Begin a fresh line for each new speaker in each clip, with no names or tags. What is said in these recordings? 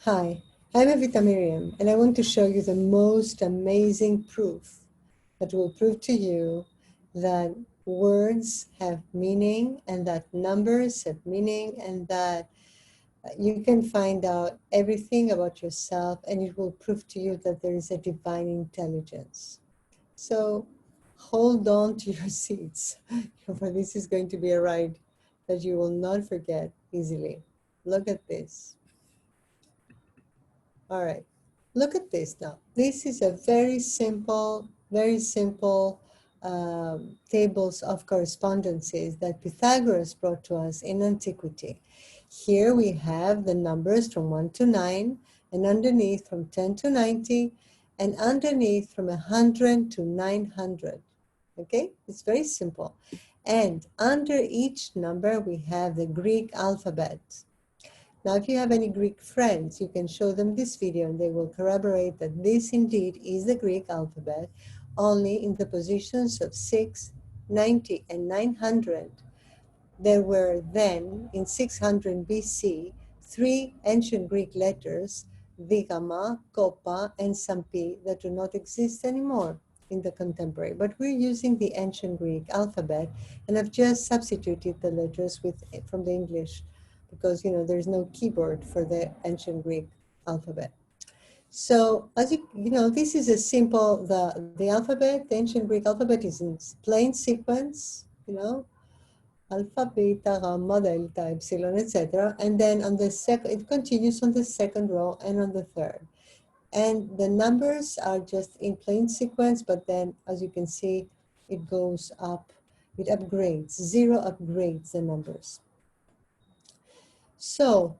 Hi, I'm Evita Miriam, and I want to show you the most amazing proof that will prove to you that words have meaning and that numbers have meaning and that you can find out everything about yourself, and it will prove to you that there is a divine intelligence. So hold on to your seats, for this is going to be a ride that you will not forget easily. Look at this. All right, look at this now. This is a very simple tables of correspondences that Pythagoras brought to us in antiquity. Here we have the numbers from 1 to 9, and underneath from 10 to 90, and underneath from 100 to 900. Okay, it's very simple. And under each number, we have the Greek alphabet. Now, if you have any Greek friends, you can show them this video and they will corroborate that this indeed is the Greek alphabet, only in the positions of 6, 90, and 900. There were then, in 600 BC, three ancient Greek letters, Digama, Kopa, and Sampi, that do not exist anymore in the contemporary. But we're using the ancient Greek alphabet, and I've just substituted the letters from the English because, there's no keyboard for the ancient Greek alphabet. So as this is a simple, the alphabet, the ancient Greek alphabet is in plain sequence, alpha, beta, gamma, delta, epsilon, etc. And then on the second, it continues on the second row and on the third. And the numbers are just in plain sequence, but then as you can see, it goes up, it upgrades, zero upgrades the numbers. So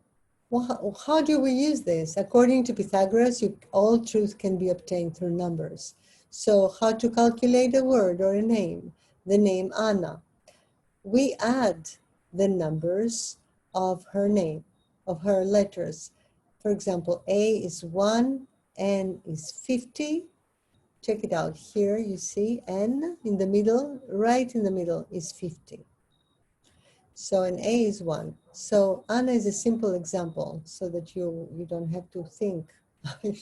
how do we use this? According to Pythagoras, all truth can be obtained through numbers. So how to calculate a word or a name? The name Anna. We add the numbers of her name, of her letters. For example, A is 1, N is 50. Check it out. Here you see N in the middle, right in the middle is 50. So an A is 1. So Anna is a simple example so that you don't have to think. You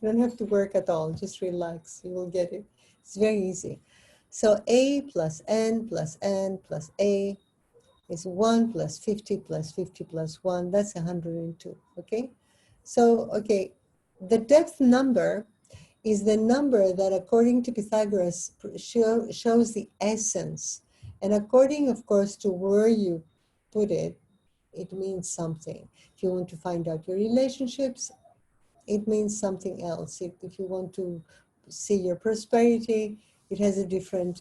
don't have to work at all. Just relax. You will get it. It's very easy. So A plus N plus N plus A is 1 plus 50 plus 50 plus 1. That's 102. Okay? So, okay, the depth number is the number that, according to Pythagoras, shows the essence. And according, of course, to where you put it, it means something. If you want to find out your relationships, it means something else. If you want to see your prosperity, it has a different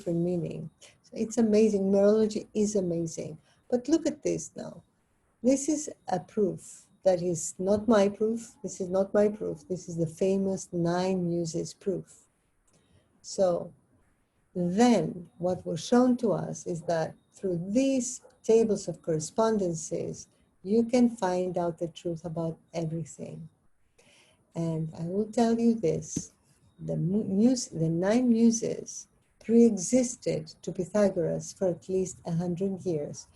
meaning. So it's amazing. Numerology is amazing. But look at this now. This is a proof that is not my proof. This is not my proof. This is the famous 9 Muses proof. So then what was shown to us is that through these tables of correspondences, you can find out the truth about everything. And I will tell you this, the 9 Muses pre-existed to Pythagoras for at least 100 years.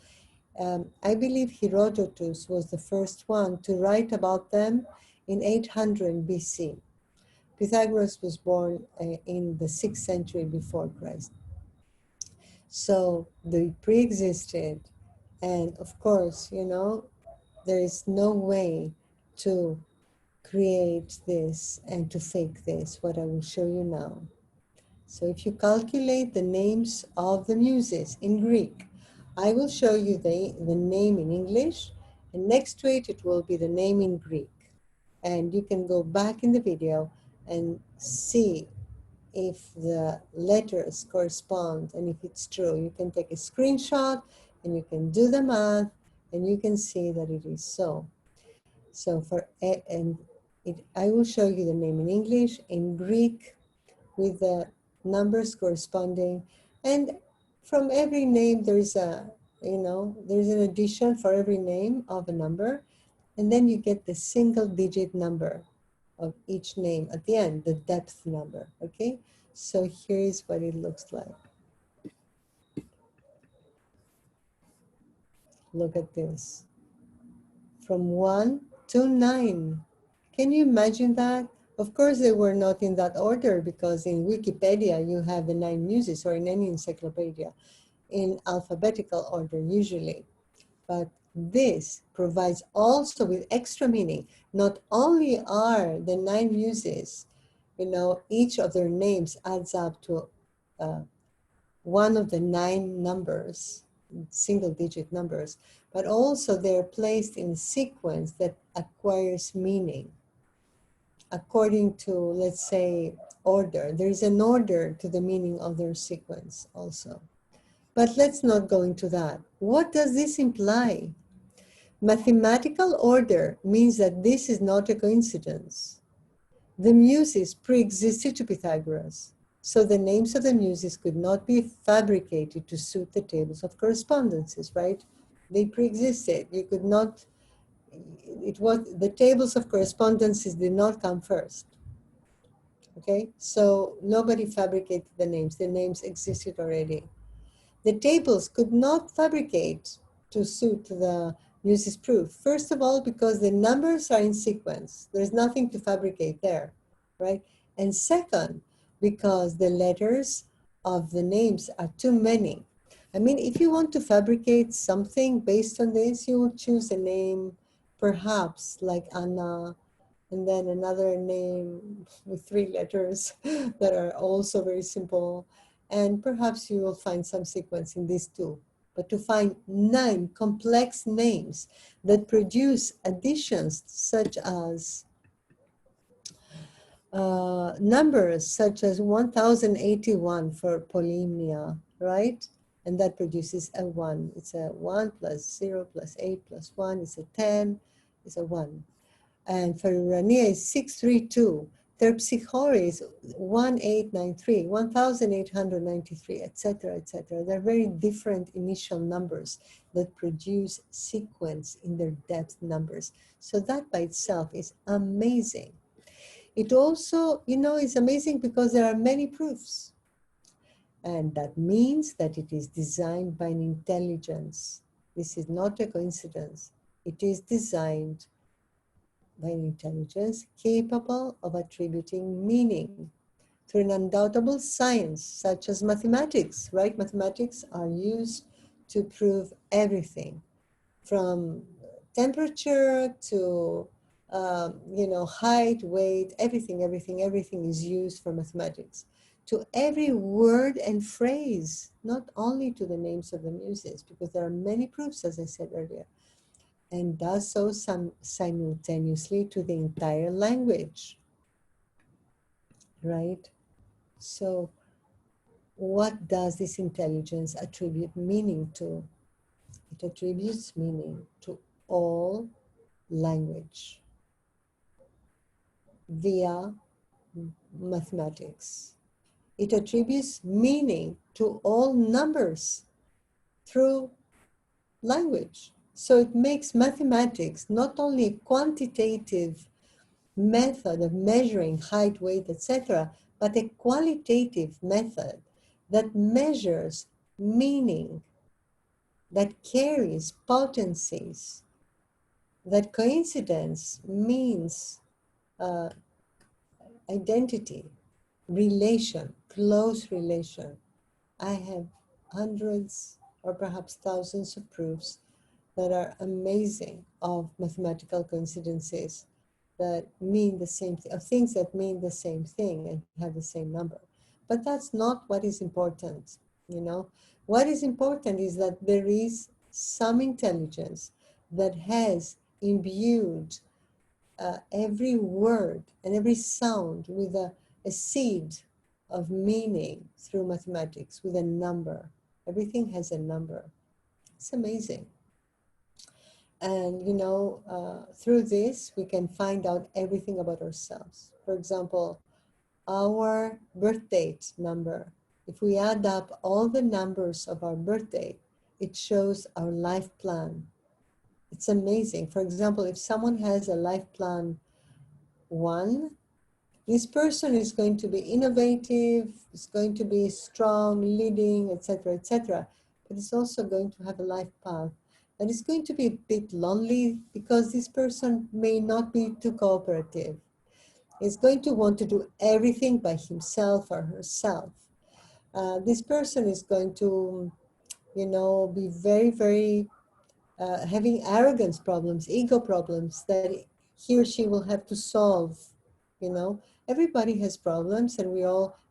I believe Herodotus was the first one to write about them in 800 BC. Pythagoras was born in the 6th century before Christ. So they pre-existed. And of course, there is no way to create this and to fake this, what I will show you now. So if you calculate the names of the Muses in Greek, I will show you the name in English, and next to it, it will be the name in Greek. And you can go back in the video and see if the letters correspond and if it's true. You can take a screenshot and you can do the math and you can see that it is so. So I will show you the name in English, in Greek, with the numbers corresponding. And from every name, there's there's an addition for every name of a number. And then you get the single digit number of each name at the end, the depth number, okay? So here's what it looks like. Look at this. From 1 to 9. Can you imagine that? Of course, they were not in that order because in Wikipedia you have the 9 Muses, or in any encyclopedia, in alphabetical order usually. But this provides also with extra meaning. Not only are the 9 Muses, each of their names adds up to one of the 9 numbers, single digit numbers, but also they're placed in a sequence that acquires meaning according to, let's say, order. There's an order to the meaning of their sequence also. But let's not go into that. What does this imply? Mathematical order means that this is not a coincidence. The Muses pre-existed to Pythagoras, so the names of the Muses could not be fabricated to suit the tables of correspondences, right? They pre-existed. You could not, it was, the tables of correspondences did not come first, okay? So nobody fabricated the names existed already. The tables could not fabricate to suit the Muses proof. First of all, because the numbers are in sequence. There's nothing to fabricate there, right? And second, because the letters of the names are too many. I mean, if you want to fabricate something based on this, you would choose a name, perhaps like Anna, and then another name with 3 letters that are also very simple. And perhaps you will find some sequence in these two. But to find 9 complex names that produce additions such as numbers such as 1081 for polymnia, right? And that produces a 1. It's a 1 plus 0 plus 8 plus 1 is a 10, is a 1. And for Urania is 632. Terpsichore is 1893, 1893, etc., etc. They're very different initial numbers that produce sequence in their depth numbers. So that by itself is amazing. It also, is amazing because there are many proofs. And that means that it is designed by an intelligence. This is not a coincidence. It is designed by an intelligence capable of attributing meaning through an undoubtable science such as mathematics, right? Mathematics are used to prove everything from temperature to height, weight, everything is used for mathematics. To every word and phrase, not only to the names of the Muses, because there are many proofs, as I said earlier, and does so simultaneously to the entire language, right? So what does this intelligence attribute meaning to? It attributes meaning to all language via mathematics. It attributes meaning to all numbers through language. So it makes mathematics not only a quantitative method of measuring height, weight, etc., but a qualitative method that measures meaning, that carries potencies, that coincidence means uh, identity, relation, close relation. I have hundreds or perhaps thousands of proofs that are amazing of mathematical coincidences that mean the same thing, of things that mean the same thing and have the same number. But that's not what is important, What is important is that there is some intelligence that has imbued every word and every sound with a seed of meaning through mathematics, with a number. Everything has a number. It's amazing. And, through this, we can find out everything about ourselves. For example, our birth date number. If we add up all the numbers of our birthday, it shows our life plan. It's amazing. For example, if someone has a life plan 1, this person is going to be innovative, is going to be strong, leading, etc., etc. But it's also going to have a life path And it's going to be a bit lonely because this person may not be too cooperative. He's going to want to do everything by himself or herself. This person is going to, be very, very having arrogance problems, ego problems that he or she will have to solve. You know, everybody has problems, and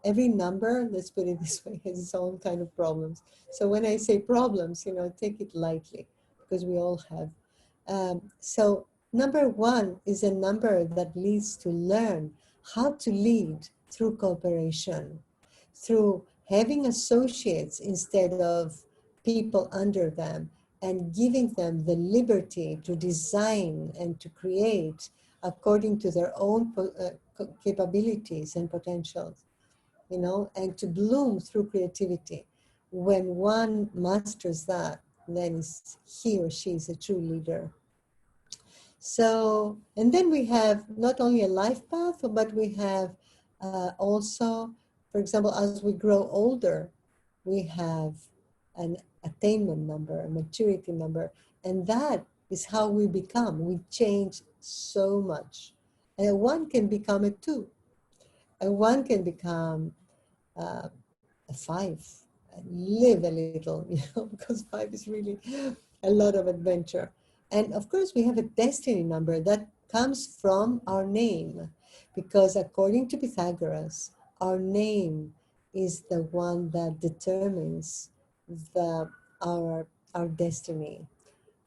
every number, let's put it this way, has its own kind of problems. So when I say problems, take it lightly because we all have. So number one is a number that leads to learn how to lead through cooperation, through having associates instead of people under them, and giving them the liberty to design and to create according to their own capabilities and potentials, and to bloom through creativity. When one masters that, then he or she is a true leader. So, and then we have not only a life path, but we have also, for example, as we grow older, we have an attainment number, a maturity number, and that is how we become. We change so much. And one can become a two, and one can become uh, a five, and live a little, because five is really a lot of adventure. And of course, we have a destiny number that comes from our name, because according to Pythagoras, our name is the one that determines the our our destiny,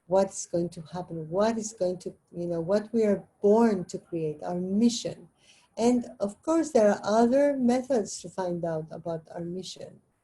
what's going to happen, what is going to, what we are born to create, our mission. And of course, there are other methods to find out about our mission.